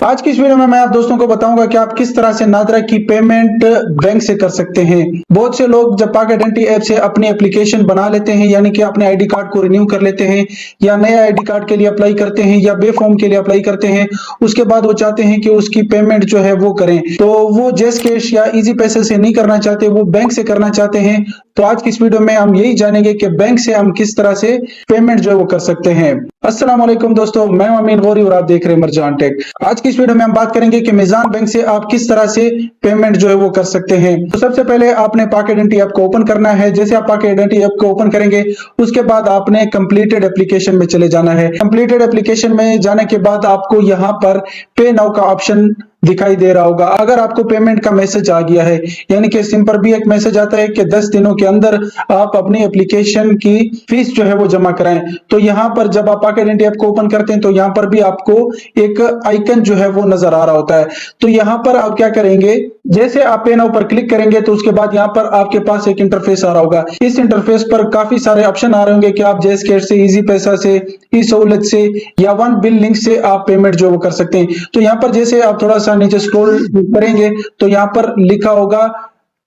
आज की इस वीडियो में मैं आप दोस्तों को बताऊंगा कि आप किस तरह से नादरा की पेमेंट बैंक से कर सकते हैं। बहुत से लोग जब पाक आइडेंटिटी ऐप से अपनी एप्लीकेशन बना लेते हैं, यानी कि अपने आईडी कार्ड को रिन्यू कर लेते हैं या नए आईडी कार्ड के लिए अप्लाई करते हैं या बे फॉर्म के लिए अप्लाई करते हैं, उसके बाद वो चाहते हैं कि उसकी पेमेंट जो है वो करें, तो वो जैस कैश या इजी पैसे से नहीं करना चाहते, वो बैंक से करना चाहते हैं। तो आज की इस वीडियो में हम यही जानेंगे कि बैंक से हम किस तरह से पेमेंट जो है वो कर सकते हैं। अस्सलाम वालेकुम दोस्तों, मैं अमीन गौरी और आप देख रहे हैं मरजान टेक। आज की इस वीडियो में हम बात करेंगे कि मीज़ान बैंक से आप किस तरह से पेमेंट जो है वो कर सकते हैं। तो सबसे पहले आपने पाक आइडेंटिटी ऐप को ओपन करना है। जैसे आप पाक आइडेंटिटी ऐप को ओपन करेंगे उसके बाद आपने कंप्लीटेड एप्लीकेशन में चले जाना है। कंप्लीटेड एप्लीकेशन में जाने के बाद आपको यहाँ पर पे नाउ का ऑप्शन दिखाई दे रहा होगा। अगर आपको पेमेंट का मैसेज आ गया है, यानी कि सिम पर भी एक मैसेज आता है कि 10 दिनों के अंदर आप अपनी एप्लीकेशन की फीस जो है वो जमा कराएं, तो यहाँ पर जब आप पाक आइडेंटिटी ऐप को ओपन करते हैं तो यहाँ पर भी आपको एक आइकन जो है वो नजर आ रहा होता है। तो यहाँ पर आप क्या करेंगे, जैसे आप पे नाउ पर क्लिक करेंगे तो उसके बाद यहाँ पर आपके पास एक इंटरफेस आ रहा होगा। इस इंटरफेस पर काफी सारे ऑप्शन आ रहे होंगे कि आप जैस कैश से, इजी पैसा से, ई सहूलत से या वन बिल लिंक से आप पेमेंट जो वो कर सकते हैं। तो यहाँ पर जैसे आप थोड़ा सा नीचे स्क्रॉल करेंगे तो यहाँ पर लिखा होगा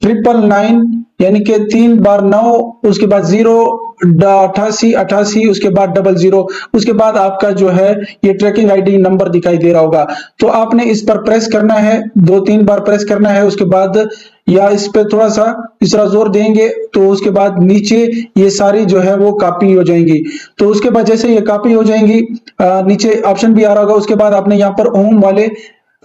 999, यानी कि 3 बार 9, उसके बाद 08888, उसके बाद 00, उसके बाद आपका जो है ये ट्रैकिंग आईडी नंबर दिखाई दे रहा होगा। तो आपने इस पर प्रेस करना है, 2-3 बार प्रेस करना है। उसके बाद या इस पे थोड़ा सा तीसरा जोर देंगे तो उसके बाद नीचे ये सारी जो है वो कॉपी हो जाएंगी। तो उसके बाद जैसे ये कॉपी हो जाएंगी, नीचे ऑप्शन भी आ रहा होगा। उसके बाद आपने यहाँ पर होम वाले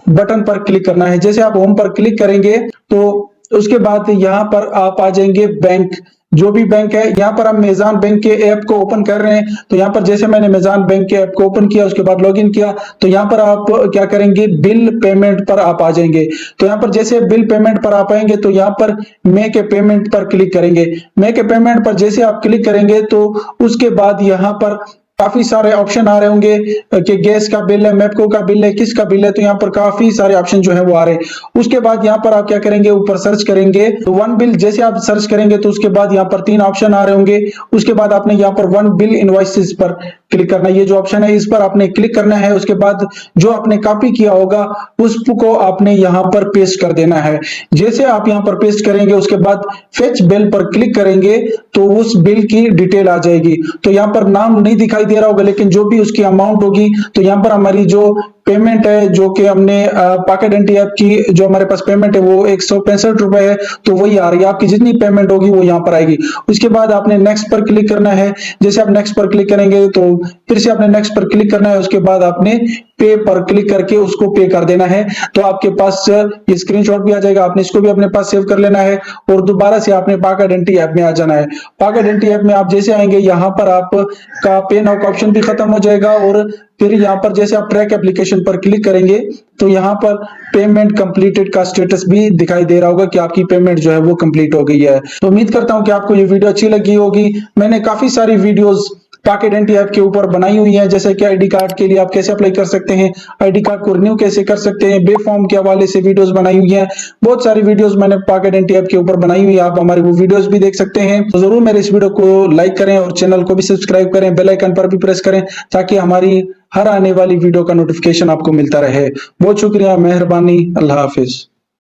बटन पर क्लिक करना है। जैसे आप होम पर क्लिक करेंगे तो उसके बाद यहाँ पर आप आ जाएंगे बैंक, जो भी बैंक है। यहाँ पर हम मीज़ान बैंक के ऐप को ओपन कर रहे हैं, तो यहाँ पर जैसे मैंने मीज़ान बैंक के ऐप को ओपन किया, उसके बाद लॉगिन किया, तो यहाँ पर आप क्या करेंगे, बिल पेमेंट पर आप आ जाएंगे। तो यहाँ पर जैसे बिल पेमेंट पर आप आएंगे तो यहाँ पर मेक ए पेमेंट पर क्लिक करेंगे। मेक ए पेमेंट पर जैसे आप क्लिक करेंगे तो उसके बाद यहाँ पर काफी सारे ऑप्शन आ रहे होंगे कि गैस का बिल है, मैपको का बिल है, किसका बिल है। तो यहाँ पर काफी सारे ऑप्शन जो है वो आ रहे हैं। उसके बाद यहाँ पर आप क्या करेंगे, ऊपर सर्च करेंगे तो वन बिल। जैसे आप सर्च करेंगे तो उसके बाद यहाँ पर 3 ऑप्शन आ रहे होंगे। उसके बाद आपने यहाँ पर वन बिल इनवॉइसेस पर क्लिक करना है। ये जो ऑप्शन है इस पर आपने क्लिक करना है। उसके बाद जो आपने कॉपी किया होगा उसको आपने यहाँ पर पेस्ट कर देना है। जैसे आप यहाँ पर पेस्ट करेंगे उसके बाद फेच बिल पर क्लिक करेंगे तो उस बिल की डिटेल आ जाएगी। तो यहाँ पर नाम नहीं दिखाई दे रहा होगा, लेकिन जो भी उसकी अमाउंट होगी, तो यहाँ पर हमारी जो पेमेंट है जो कि हमने पाक आइडेंटिटी ऐप की जो हमारे पास पेमेंट है वो 165 रुपए है, तो वही आ रही है। आपकी जितनी पेमेंट होगी वो यहाँ पर आएगी। उसके बाद आपने नेक्स्ट पर क्लिक करना है। जैसे आप नेक्स्ट पर क्लिक करेंगे तो फिर से आपने नेक्स्ट पर क्लिक करना है। उसके बाद आपने पे पर क्लिक करके उसको पे कर देना है। तो आपके पास ये स्क्रीनशॉट भी आ जाएगा, आपने इसको भी अपने पास सेव कर लेना है और दोबारा से आपने पाक आइडेंटिटी ऐप में आ जाना है। पाक आइडेंटिटी ऐप में आप जैसे आएंगे यहाँ पर आपका पे नाउ का ऑप्शन भी खत्म हो जाएगा और फिर यहाँ पर जैसे आप ट्रैक एप्लीकेशन पर क्लिक करेंगे तो यहाँ पर पेमेंट कंप्लीटेड का स्टेटस भी दिखाई दे रहा होगा कि आपकी पेमेंट जो है वो कंप्लीट हो गई है। तो उम्मीद करता हूँ कि आपको ये वीडियो अच्छी लगी होगी। मैंने काफी सारी वीडियोस पाक आइडेंटिटी ऐप के ऊपर बनाई हुई है, जैसे कि आईडी कार्ड के लिए आप कैसे अप्लाई कर सकते हैं, आईडी कार्ड को रिन्यू कैसे कर सकते हैं, बे फॉर्म के हवाले से वीडियोस बनाई हुई है। बहुत सारी वीडियोस मैंने पाक आइडेंटिटी ऐप के ऊपर बनाई हुई है, आप हमारी वो वीडियोस भी देख सकते हैं। तो जरूर मेरे इस वीडियो को लाइक करें और चैनल को भी सब्सक्राइब करें, बेल आइकन पर भी प्रेस करें ताकि हमारी हर आने वाली वीडियो का नोटिफिकेशन आपको मिलता रहे। बहुत शुक्रिया, मेहरबानी, अल्लाह हाफिज।